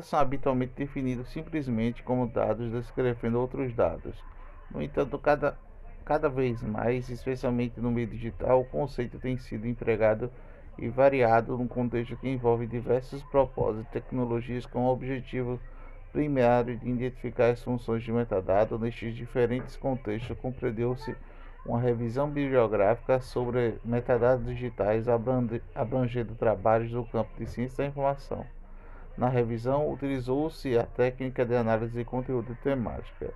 São habitualmente definidos simplesmente como dados descrevendo outros dados. No entanto, cada vez mais, especialmente no meio digital, o conceito tem sido empregado e variado num contexto que envolve diversos propósitos e tecnologias com o objetivo primário de identificar as funções de metadado. Nestes diferentes contextos, compreendeu-se uma revisão bibliográfica sobre metadados digitais abrangendo trabalhos do campo de ciência da informação. Na revisão, utilizou-se a técnica de análise de conteúdo temática.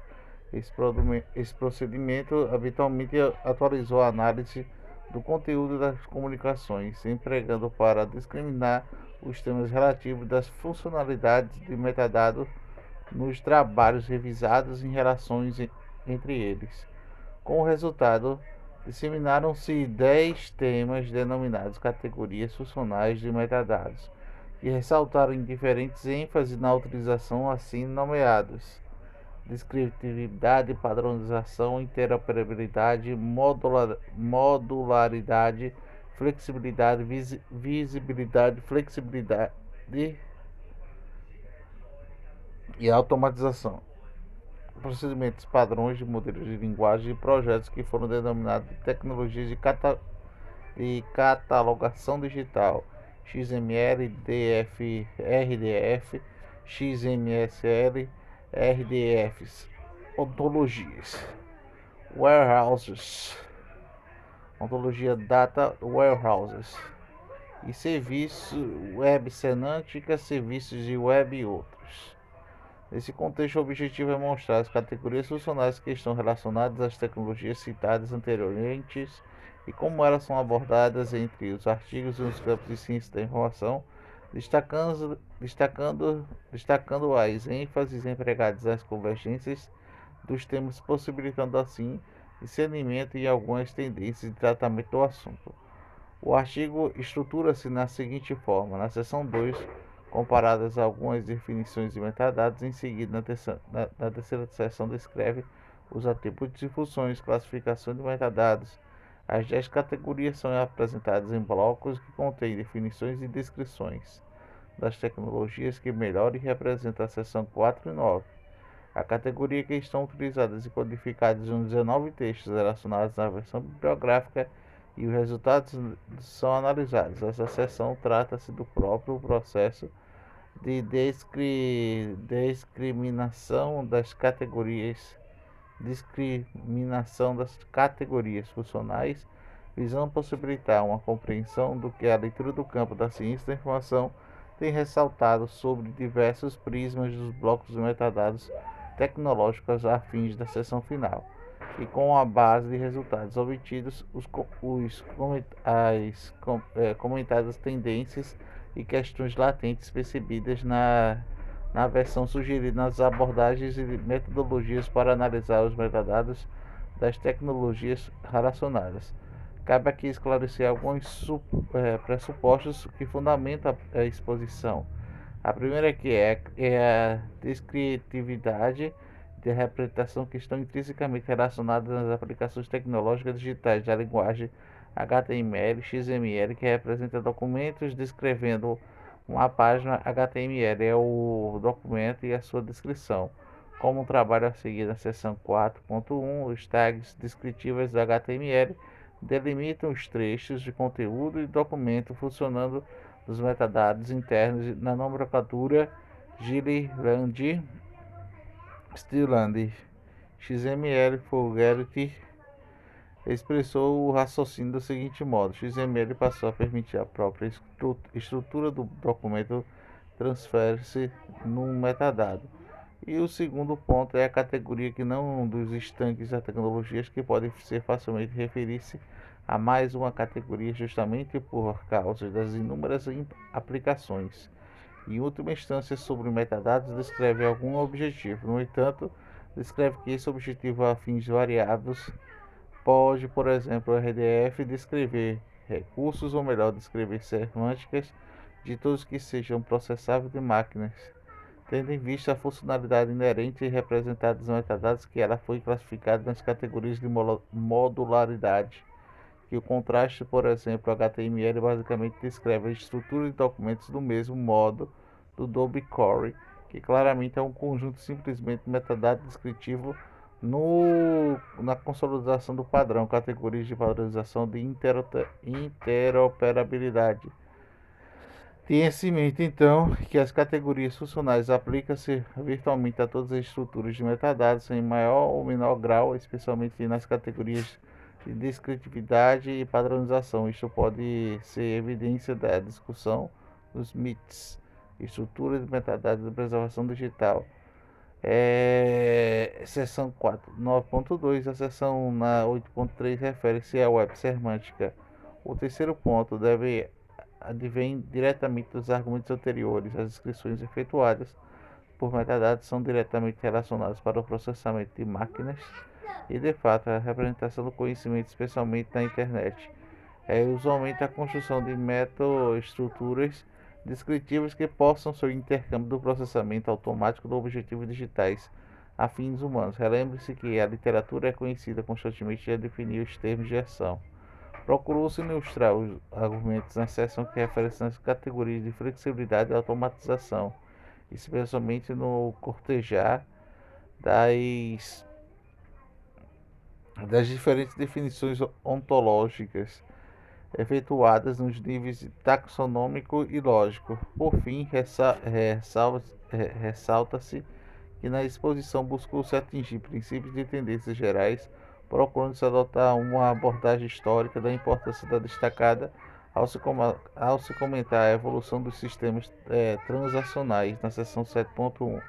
Esse procedimento habitualmente atualizou a análise do conteúdo das comunicações, empregando para discriminar os temas relativos das funcionalidades de metadados nos trabalhos revisados em relações entre eles. Com o resultado, disseminaram-se 10 temas denominados categorias funcionais de metadados, que ressaltaram em diferentes ênfases na utilização assim nomeados: descritividade, padronização, interoperabilidade, modularidade, flexibilidade, visibilidade, flexibilidade e automatização. Procedimentos padrões de modelos de linguagem e projetos que foram denominados de tecnologias de catalogação digital, XML, RDF, XMSL, RDFs, ontologias, warehouses, ontologia data warehouses e serviços web semântica, serviços de web e outros. Nesse contexto, o objetivo é mostrar as categorias funcionais que estão relacionadas às tecnologias citadas anteriormente e como elas são abordadas entre os artigos nos campos de ciência da informação, destacando as ênfases empregadas nas convergências dos temas, possibilitando assim discernimento em algumas tendências de tratamento do assunto. O artigo estrutura-se na seguinte forma: na seção 2, comparadas algumas definições de metadados, em seguida, na terceira seção, descreve os atributos e funções, classificação de metadados. As 10 categorias são apresentadas em blocos que contêm definições e descrições das tecnologias que melhor representam a seção 4 e 9. A categoria que estão utilizadas e codificadas nos 19 textos relacionados à versão bibliográfica e os resultados são analisados. Essa seção trata-se do próprio processo de discriminação das categorias funcionais, visando possibilitar uma compreensão do que a leitura do campo da ciência da informação tem ressaltado sobre diversos prismas dos blocos de metadados tecnológicos a fins da seção final. E com a base de resultados obtidos, comentadas tendências e questões latentes percebidas na versão sugerida nas abordagens e metodologias para analisar os metadados das tecnologias relacionadas. Cabe aqui esclarecer alguns pressupostos que fundamentam a exposição. A primeira é a descritividade de representação que estão intrinsecamente relacionadas nas aplicações tecnológicas digitais da linguagem HTML, XML, que representa documentos descrevendo uma página. HTML é o documento e a sua descrição. Como um trabalho a seguir na seção 4.1, os tags descritivos do HTML delimitam os trechos de conteúdo e documento funcionando nos metadados internos na nomenclatura Gilliland, Stilland. XML Fogarty expressou o raciocínio do seguinte modo: XML passou a permitir a própria estrutura do documento transferir-se num metadado. E o segundo ponto é a categoria que não dos estanques da tecnologias que pode ser facilmente referir-se a mais uma categoria justamente por causa das inúmeras aplicações. Em última instância, sobre metadados descreve algum objetivo. No entanto, descreve que esse objetivo a fins variados pode, por exemplo, o RDF descrever recursos, ou melhor, descrever semânticas de todos que sejam processáveis de máquinas, tendo em vista a funcionalidade inerente e representada dos metadados que ela foi classificada nas categorias de modularidade. Que o contraste, por exemplo, HTML basicamente descreve a estrutura de documentos do mesmo modo do Dobie Corey, que claramente é um conjunto simplesmente de metadados descritivo na consolidação do padrão, categorias de padronização de interoperabilidade. Tenha-se em mente, então, que as categorias funcionais aplicam-se virtualmente a todas as estruturas de metadados em maior ou menor grau, especialmente nas categorias de descritividade e padronização. Isto pode ser evidência da discussão dos MITs, estrutura de metadados de preservação digital. Seção 4, 9.2, a seção na 8.3 refere-se à web semântica. O terceiro ponto advém diretamente dos argumentos anteriores. As descrições efetuadas por metadados são diretamente relacionadas para o processamento de máquinas e, de fato, a representação do conhecimento, especialmente na internet. É usualmente a construção de metaestruturas descritivas que possam ser o intercâmbio do processamento automático de objetivos digitais a fins humanos. Relembre-se que a literatura é conhecida constantemente a definir os termos de ação. Procurou-se ilustrar os argumentos na seção que refere-se às categorias de flexibilidade e automatização, especialmente no cortejar das diferentes definições ontológicas efetuadas nos níveis taxonômico e lógico. Por fim, ressalta-se que na exposição buscou-se atingir princípios de tendências gerais, procurando-se adotar uma abordagem histórica da importância da destacada ao se comentar a evolução dos sistemas transacionais. Na seção 7.1,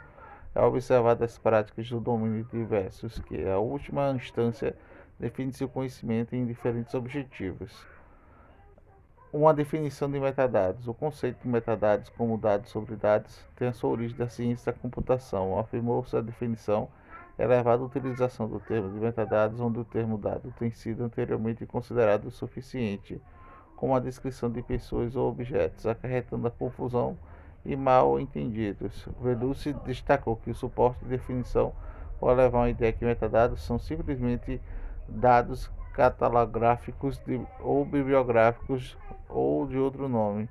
é observada as práticas do domínio diversos, que, a última instância, define-se o conhecimento em diferentes objetivos. Uma definição de metadados. O conceito de metadados como dados sobre dados tem a sua origem da ciência da computação. Afirmou-se a definição elevada à utilização do termo de metadados, onde o termo dado tem sido anteriormente considerado o suficiente como a descrição de pessoas ou objetos, acarretando a confusão e mal entendidos. Verducci destacou que o suporte de definição pode levar a uma ideia que metadados são simplesmente dados catalográficos ou bibliográficos ou de outro nome.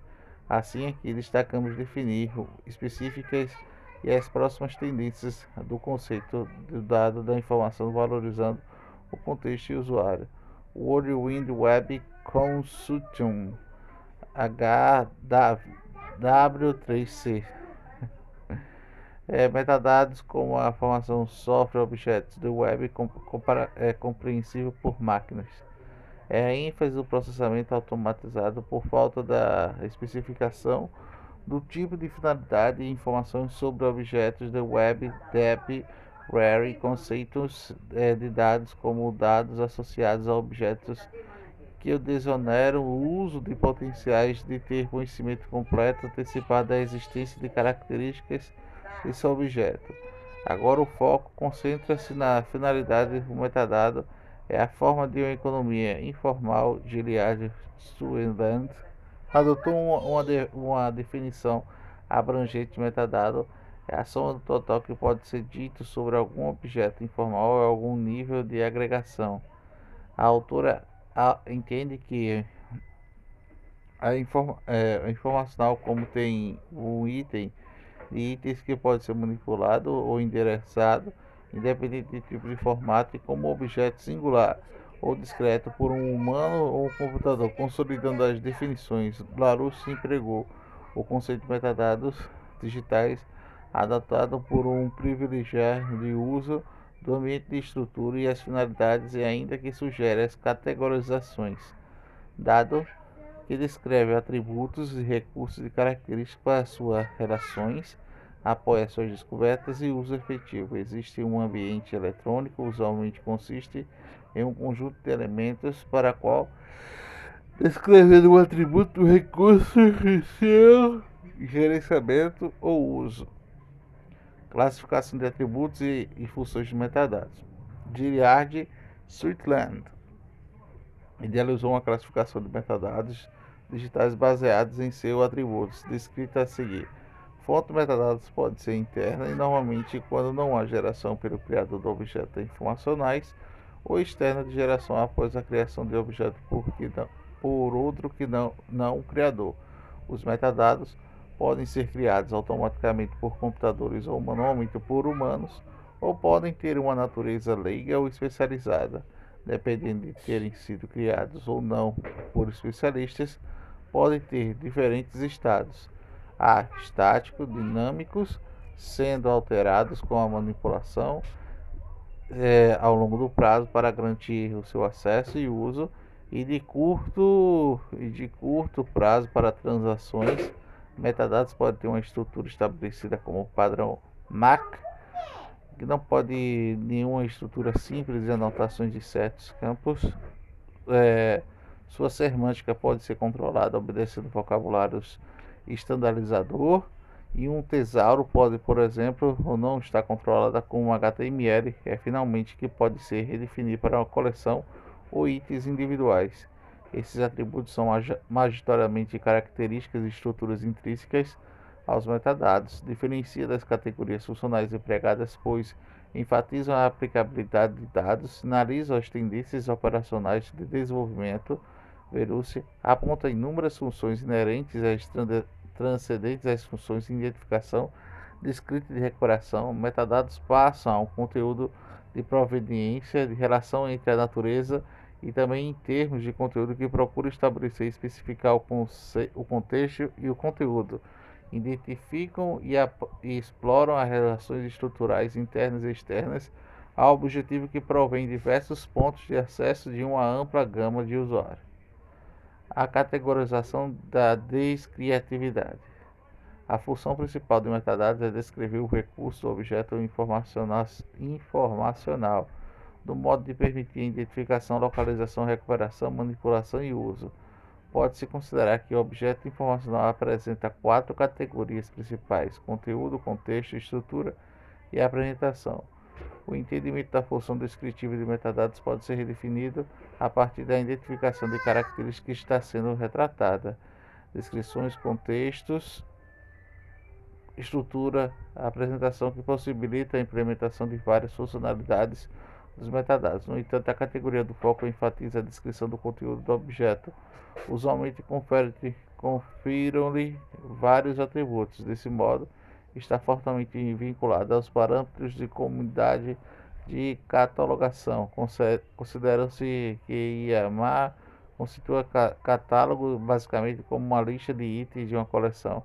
Assim, aqui destacamos definir específicas e as próximas tendências do conceito do dado da informação, valorizando o contexto e o usuário. World Wide Web Consortium HW3C. Metadados como a formação software objetos do web compreensível por máquinas. A ênfase do processamento automatizado por falta da especificação do tipo de finalidade e informações sobre objetos do web dep rare conceitos de dados como dados associados a objetos que desoneram o uso de potenciais de ter conhecimento completo antecipado da existência de características desse objeto. Agora o foco concentra-se na finalidade do metadado. É a forma de uma economia informal. Gilliard Sutherland adotou uma definição abrangente de metadado. É a soma do total que pode ser dito sobre algum objeto informal a algum nível de agregação. A autora entende que a informacional como tem um item de itens que pode ser manipulado ou endereçado, independente de tipo de formato, e como objeto singular ou discreto por um humano ou um computador, consolidando as definições. Larousse empregou o conceito de metadados digitais adaptado por um privilegiar de uso do ambiente de estrutura e as finalidades, e ainda que sugere as categorizações, dado que descreve atributos e recursos e características para suas relações, apoia suas descobertas e uso efetivo. Existe um ambiente eletrônico, usualmente consiste em um conjunto de elementos para qual descrever um atributo, recurso, seu gerenciamento ou uso. Classificação de atributos e funções de metadados. Gilliard Sutherland idealizou uma classificação de metadados digitais baseados em seus atributos, descrita a seguir. Fonte de metadados pode ser interna e, normalmente, quando não há geração pelo criador de objetos informacionais, ou externa de geração após a criação de objeto por outro que não o criador. Os metadados podem ser criados automaticamente por computadores ou manualmente por humanos, ou podem ter uma natureza leiga ou especializada, dependendo de terem sido criados ou não por especialistas, podem ter diferentes estados. Há estáticos, dinâmicos, sendo alterados com a manipulação ao longo do prazo para garantir o seu acesso e uso, e de curto prazo para transações. Metadados podem ter uma estrutura estabelecida como padrão MAC, que não pode nenhuma estrutura simples de anotações de certos campos. É, Sua semântica pode ser controlada obedecendo vocabulários estandardizador, e um tesouro pode, por exemplo, ou não estar controlada com um HTML, finalmente que pode ser redefinido para uma coleção ou itens individuais. Esses atributos são majoritariamente características e estruturas intrínsecas aos metadados, diferencia das categorias funcionais empregadas, pois enfatizam a aplicabilidade de dados, sinalizam as tendências operacionais de desenvolvimento. Verucci aponta inúmeras funções inerentes às transcendentes às funções de identificação, de escrita e de recuperação. Metadados passam ao conteúdo de proveniência, de relação entre a natureza e também em termos de conteúdo que procura estabelecer e especificar o contexto e o conteúdo. Identificam e exploram as relações estruturais internas e externas ao objetivo que provém diversos pontos de acesso de uma ampla gama de usuários. A categorização da descriatividade. A função principal de metadados é descrever o recurso do objeto informacional, do modo de permitir a identificação, localização, recuperação, manipulação e uso. Pode-se considerar que o objeto informacional apresenta 4 categorias principais: conteúdo, contexto, estrutura e apresentação. O entendimento da função descritiva de metadados pode ser redefinido a partir da identificação de características que está sendo retratada. Descrições, contextos, estrutura, a apresentação que possibilita a implementação de várias funcionalidades dos metadados. No entanto, a categoria do foco enfatiza a descrição do conteúdo do objeto. Usualmente confiram-lhe vários atributos. Desse modo, está fortemente vinculada aos parâmetros de comunidade de catalogação. Considera-se que IAMA constitua catálogo basicamente como uma lista de itens de uma coleção,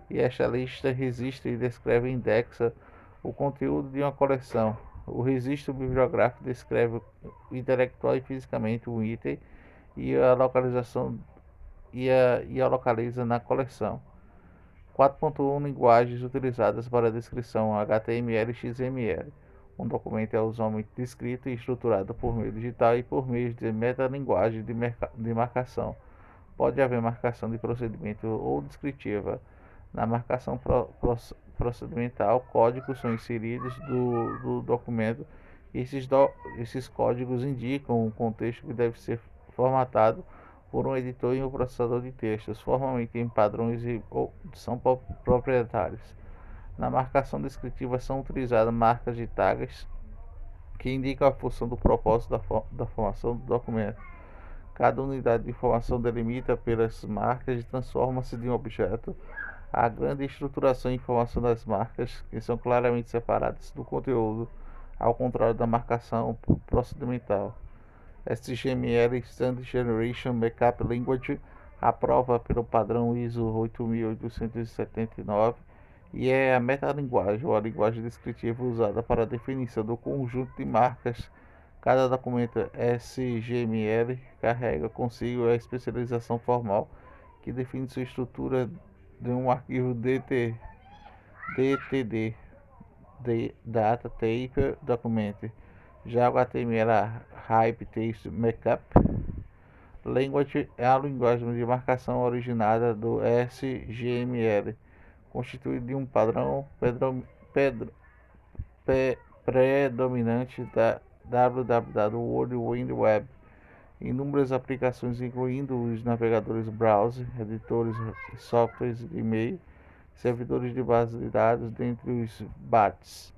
e esta lista registra e descreve e indexa o conteúdo de uma coleção. O registro bibliográfico descreve intelectual e fisicamente um item e a localização e a localiza na coleção. 4.1 Linguagens utilizadas para a descrição: HTML e XML. Um documento é usualmente descrito e estruturado por meio digital e por meio de metalinguagem de marcação. Pode haver marcação de procedimento ou descritiva. Na marcação procedimental, códigos são inseridos do documento. Esses códigos indicam um contexto que deve ser formatado por um editor e um processador de textos, formalmente em padrões ou são proprietários. Na marcação descritiva são utilizadas marcas de tags que indicam a função do propósito da formação do documento. Cada unidade de informação delimita pelas marcas e transforma-se de um objeto. A grande estruturação e informação das marcas, que são claramente separadas do conteúdo, ao contrário da marcação procedimental. SGML Standard Generation Markup Language aprova pelo padrão ISO 8879 e é a metalinguagem ou a linguagem descritiva usada para a definição do conjunto de marcas. Cada documento SGML carrega consigo a especialização formal que define sua estrutura de um arquivo DTD, Data Type Document. Já o HTML Hypertext Markup Language é a linguagem de marcação originada do SGML, constituído de um padrão predominante da www World Wide Web. Inúmeras aplicações, incluindo os navegadores browser, editores, softwares de e-mail, servidores de base de dados, dentre os BATs.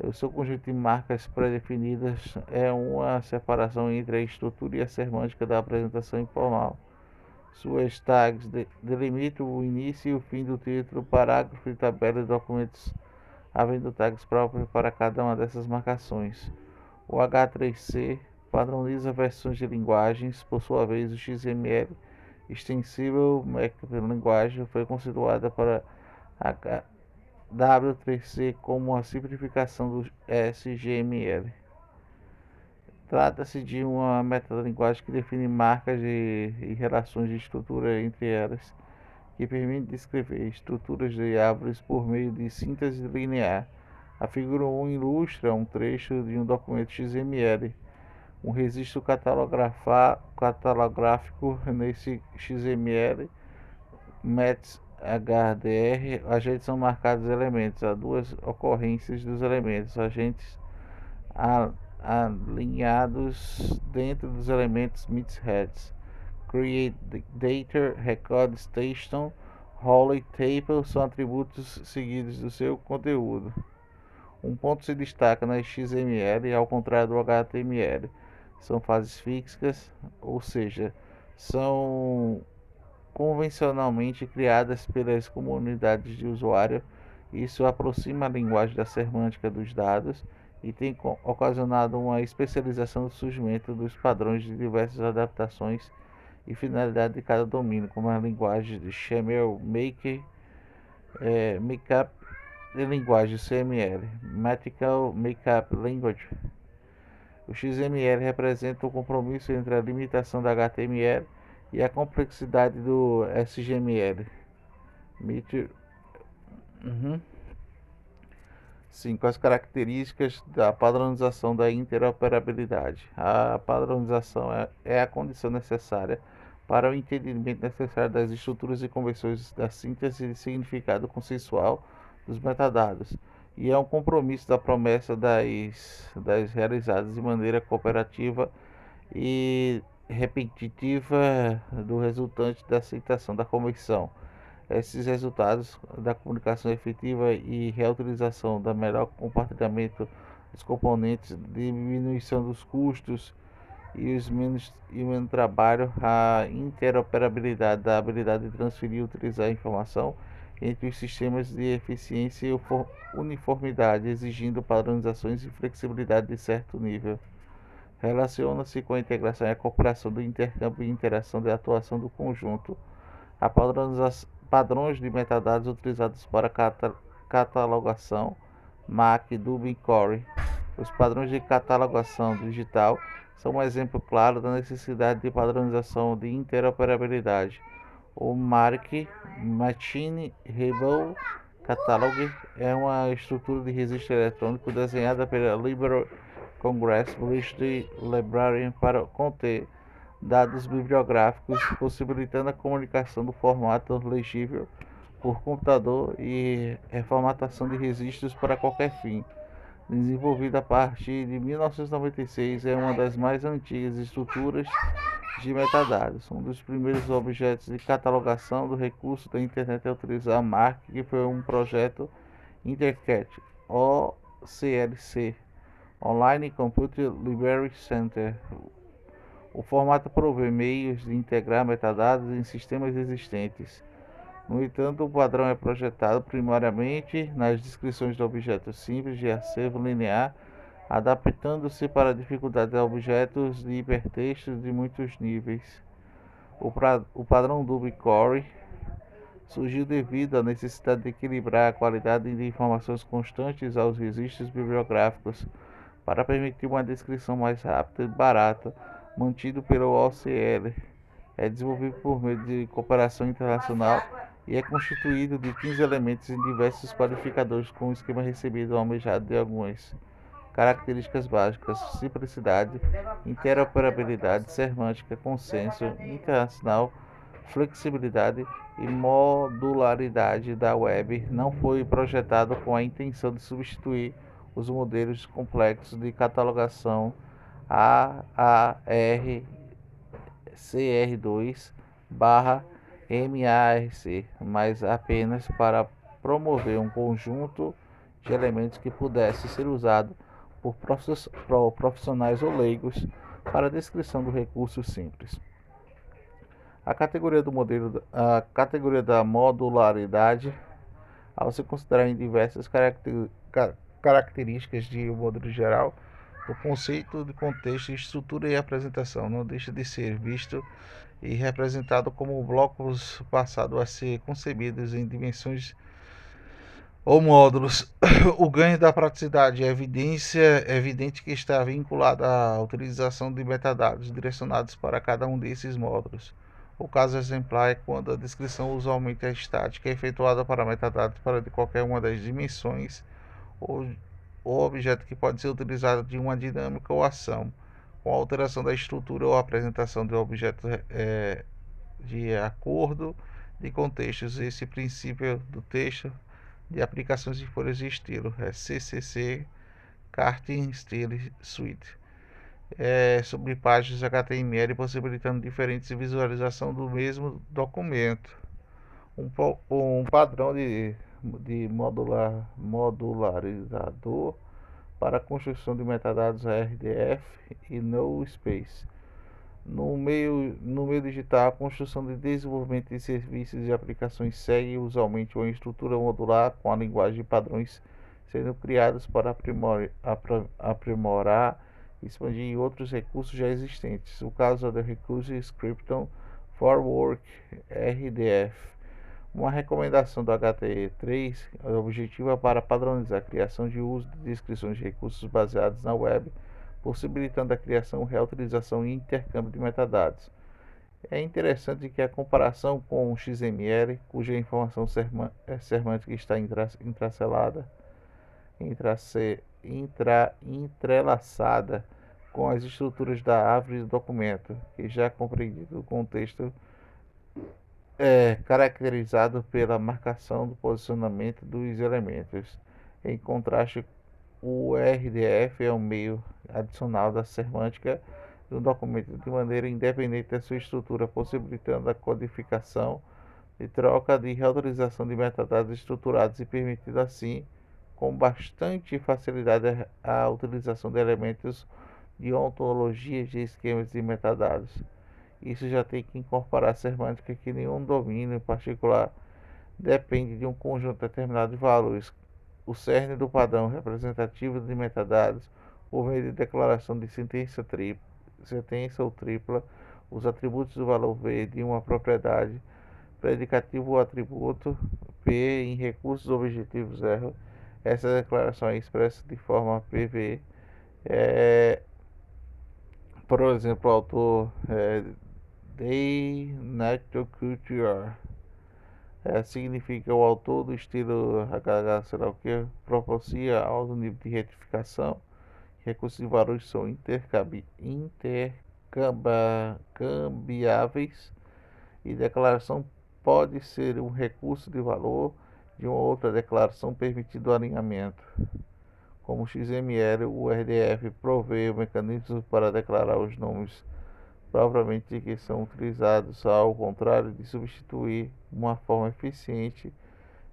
O seu conjunto de marcas pré-definidas é uma separação entre a estrutura e a semântica da apresentação informal. Suas tags delimitam o início e o fim do título, parágrafo e tabela de documentos, havendo tags próprios para cada uma dessas marcações. O H3C padroniza versões de linguagens. Por sua vez, o XML Extensible Markup Language foi considerada para W3C como uma simplificação do SGML. Trata-se de uma metalinguagem que define marcas e relações de estrutura entre elas, que permite descrever estruturas de árvores por meio de síntese linear. A figura 1 ilustra um trecho de um documento XML, um registro catalográfico nesse XML, METS HDR, agentes são marcados elementos. Há duas ocorrências dos elementos, agentes alinhados dentro dos elementos MITS-heads. Create Data, Record Station, Holy Table são atributos seguidos do seu conteúdo. Um ponto se destaca na XML, ao contrário do HTML. São fases fixas, ou seja, são convencionalmente criadas pelas comunidades de usuário. Isso aproxima a linguagem da semântica dos dados e tem ocasionado uma especialização do surgimento dos padrões de diversas adaptações e finalidade de cada domínio, como a linguagem de XML Makeup de linguagem CML, Mathematical Makeup Language. O XML representa o compromisso entre a limitação da HTML e a complexidade do SGML. Cinco, as características da padronização da interoperabilidade. A padronização é a condição necessária para o entendimento necessário das estruturas e convenções da síntese de significado consensual dos metadados, e é um compromisso da promessa das realizadas de maneira cooperativa e repetitiva do resultante da aceitação da convenção. Esses resultados da comunicação efetiva e reutilização da melhor compartilhamento dos componentes, diminuição dos custos e o menos trabalho, a interoperabilidade da habilidade de transferir e utilizar a informação entre os sistemas de eficiência e uniformidade, exigindo padronizações e flexibilidade de certo nível. Relaciona-se com a integração e a cooperação do intercâmbio e interação de atuação do conjunto. A padrões de metadados utilizados para catalogação, MAC, Dublin Core. Os padrões de catalogação digital são um exemplo claro da necessidade de padronização de interoperabilidade. O MARC, Machine Readable Catalog, é uma estrutura de registro eletrônico desenhada pela Library Congress British Librarian para conter dados bibliográficos, possibilitando a comunicação do formato legível por computador e reformatação de registros para qualquer fim. Desenvolvida a partir de 1996, é uma das mais antigas estruturas de metadados. Um dos primeiros objetos de catalogação do recurso da internet a utilizar a MARC, que foi um projeto Intercat, OCLC, Online Computer Library Center. O formato provê meios de integrar metadados em sistemas existentes. No entanto, o padrão é projetado primariamente nas descrições de objetos simples de acervo linear, adaptando-se para a dificuldade de objetos de hipertextos de muitos níveis. O padrão Dublin Core surgiu devido à necessidade de equilibrar a qualidade de informações constantes aos registros bibliográficos para permitir uma descrição mais rápida e barata, mantido pelo OCL. É desenvolvido por meio de cooperação internacional e é constituído de 15 elementos em diversos qualificadores com o esquema recebido almejado de algumas características básicas: simplicidade, interoperabilidade, semântica, consenso internacional, flexibilidade e modularidade da web. Não foi projetado com a intenção de substituir os modelos complexos de catalogação AAR-CR2/MARC, mas apenas para promover um conjunto de elementos que pudesse ser usado por profissionais ou leigos para a descrição do recurso simples. A categoria da modularidade, ao se considerar em diversas características de um modelo geral, o conceito de contexto, estrutura e apresentação não deixa de ser visto e representado como blocos passados a ser concebidos em dimensões ou módulos. O ganho da praticidade é evidente que está vinculado à utilização de metadados direcionados para cada um desses módulos. O caso exemplar é quando a descrição usualmente é estática, é efetuada para metadados para de qualquer uma das dimensões ou objeto que pode ser utilizado de uma dinâmica ou ação, com a alteração da estrutura ou apresentação de objetos de acordo de contextos. Esse princípio do texto de aplicações de folhas de estilo é CCC Cartoon Style Suite sobre páginas HTML, possibilitando diferentes visualização do mesmo documento. Um padrão de modularizador para a construção de metadados RDF e no space. No meio digital, a construção e desenvolvimento de serviços e aplicações segue usualmente uma estrutura modular com a linguagem de padrões sendo criados para aprimorar e expandir outros recursos já existentes. O caso é do recurso Scripton for Work RDF. Uma recomendação do HTE3 objetiva para padronizar a criação de uso de descrições de recursos baseados na web, possibilitando a criação, reutilização e intercâmbio de metadados. É interessante que a comparação com o XML, cuja informação semântica está entrelaçada com as estruturas da árvore do documento, que já é compreendido o contexto caracterizado pela marcação do posicionamento dos elementos. Em contraste, o RDF é um meio adicional da semântica do documento de maneira independente da sua estrutura, possibilitando a codificação e troca de reutilização de metadados estruturados e permitindo assim com bastante facilidade a utilização de elementos de ontologias de esquemas de metadados. Isso já tem que incorporar a semântica que nenhum domínio em particular depende de um conjunto determinado de valores. O cerne do padrão representativo de metadados, por meio de declaração de sentença ou tripla, os atributos do valor V de uma propriedade, predicativo ou atributo P em recursos objetivos R. Essa declaração é expressa de forma PV. Por exemplo, o autor de Natural Culture significa o autor do estilo HH, será o que propicia alto nível de retificação. Recursos de valores são intercambiáveis e declaração pode ser um recurso de valor de uma outra declaração permitindo o alinhamento. Como o XML, o RDF provê mecanismos para declarar os nomes propriamente que são utilizados, ao contrário de substituir uma forma eficiente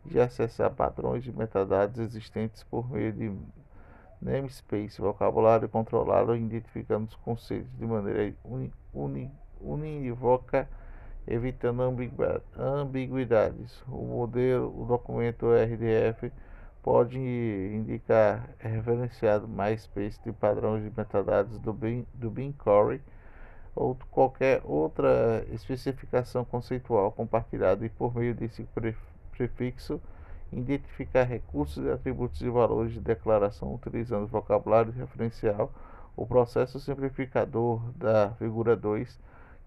de acessar padrões de metadados existentes por meio de namespace, vocabulário controlado, identificando os conceitos de maneira unívoca, evitando ambiguidades. O documento RDF pode indicar referenciado MySpace de padrões de metadados do BigQuery ou qualquer outra especificação conceitual compartilhada, e por meio desse prefixo identificar recursos, atributos e valores de declaração utilizando vocabulário referencial. O processo simplificador da figura 2,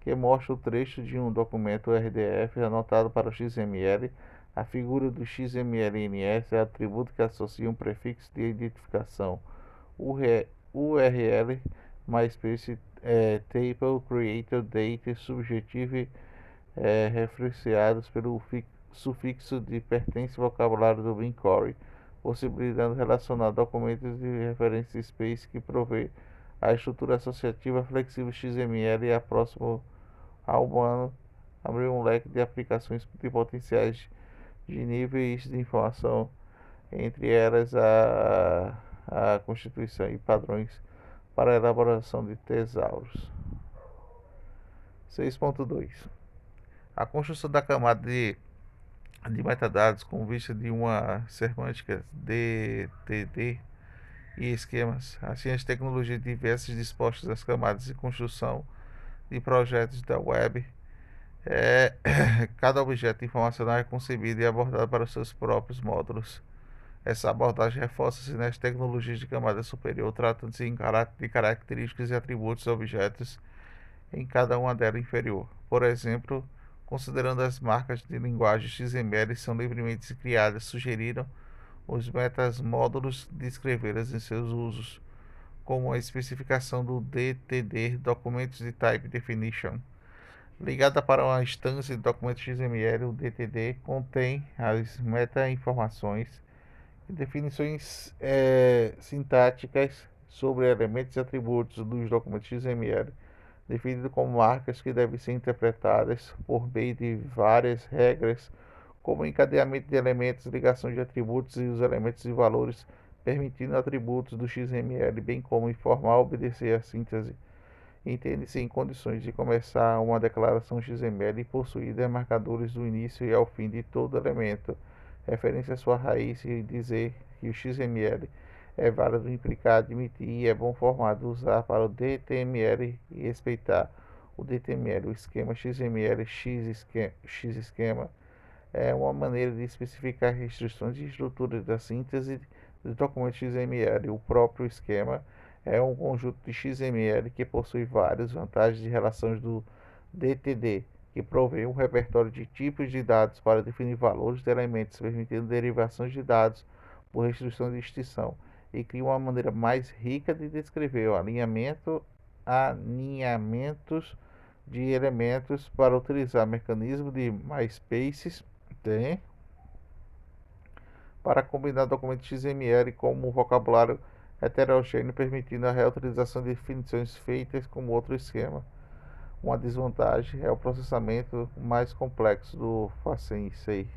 que mostra o trecho de um documento RDF anotado para o XML. A figura do XMLNS é o atributo que associa um prefixo de identificação. URL, MySpace, Table, Creator, Date, Subjective, referenciados pelo sufixo de pertence vocabulário do BigQuery, possibilitando relacionar documentos de referência space que provê a estrutura associativa flexível XML e próximo ao humano, abrir um leque de aplicações de potenciais de níveis de informação, entre elas a constituição e padrões para a elaboração de tesauros. 6.2 A construção da camada de metadados com vista de uma semântica DTD e esquemas. Assim, as tecnologias diversas dispostas às camadas de construção de projetos da web. Cada objeto informacional é concebido e abordado para os seus próprios módulos. Essa abordagem reforça-se nas tecnologias de camada superior, tratando-se de características e atributos dos objetos em cada uma delas inferior. Por exemplo, considerando as marcas de linguagem XML são livremente criadas, sugeriram os metamódulos descrevê-las em seus usos, como a especificação do DTD, Documentos de Type Definition. Ligada para uma instância de documentos XML, o DTD contém as meta-informações e definições sintáticas sobre elementos e atributos dos documentos XML, definido como marcas que devem ser interpretadas por meio de várias regras, como encadeamento de elementos, ligação de atributos e os elementos e valores, permitindo atributos do XML, bem como informar obedecer à síntese. Entende-se em condições de começar uma declaração XML e possuir demarcadores do início e ao fim de todo elemento, referência à sua raiz e dizer que o XML é válido implicar, admitir e é bom formato usar para o DTML e respeitar o DTML. O esquema XML X-esquema é uma maneira de especificar restrições e estruturas da síntese de documentos XML. O próprio esquema é um conjunto de XML que possui várias vantagens e relações do DTD, que provê um repertório de tipos de dados para definir valores de elementos, permitindo derivações de dados por restrição de extinção, e cria uma maneira mais rica de descrever o alinhamentos de elementos para utilizar mecanismo de MySpace tem para combinar documentos XML como um vocabulário heterogêneo, permitindo a reutilização de definições feitas com outro esquema. Uma desvantagem é o processamento mais complexo do FACENSEI.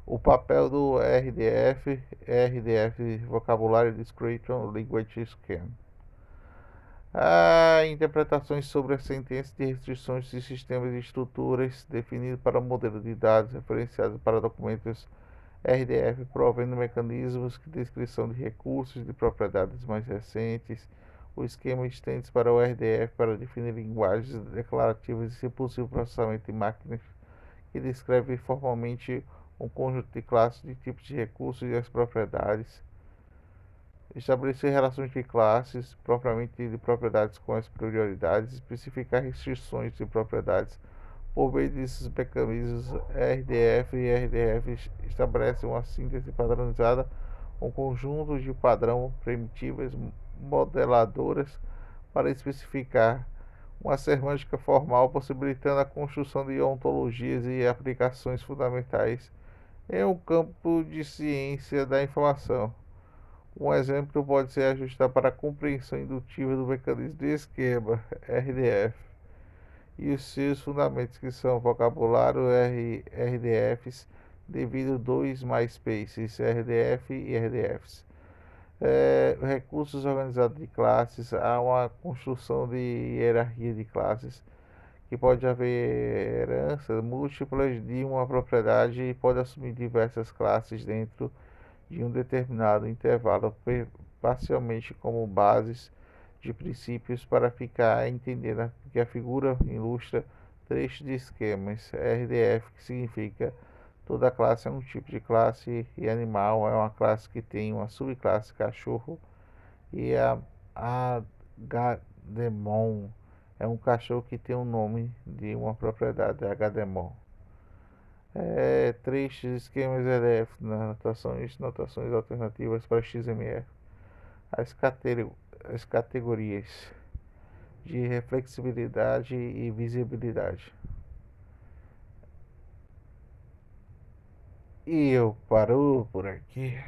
O papel do RDF Vocabulary Description Language Scheme. Há interpretações sobre a sentença de restrições de sistemas e estruturas definidos para o modelo de dados referenciados para documentos RDF, provendo mecanismos de descrição de recursos de propriedades mais recentes. O esquema estende para o RDF para definir linguagens declarativas e, se possível, processamento de máquinas que descreve formalmente um conjunto de classes de tipos de recursos e as propriedades. Estabelecer relações de classes, propriamente de propriedades com as prioridades, especificar restrições de propriedades. Por meio desses mecanismos, RDF e RDF estabelecem uma síntese padronizada, um conjunto de padrão primitivas modeladoras para especificar uma semântica formal, possibilitando a construção de ontologias e aplicações fundamentais em um campo de ciência da informação. Um exemplo pode ser ajustar para a compreensão indutiva do mecanismo de esquema RDF e os seus fundamentos, que são vocabulário RDFs devido dois MySpaces, RDF e RDFs. Recursos organizados de classes. Há uma construção de hierarquia de classes, que pode haver heranças múltiplas de uma propriedade e pode assumir diversas classes dentro de um determinado intervalo, parcialmente como bases de princípios para ficar entendendo que a figura ilustra trechos de esquemas. RDF, que significa toda classe é um tipo de classe, e animal é uma classe que tem uma subclasse cachorro, e a Agademon é um cachorro que tem o nome de uma propriedade, Agademon. Trechos, esquemas RDF, notações alternativas para XML. As categorias de reflexibilidade e visibilidade. E eu paro por aqui.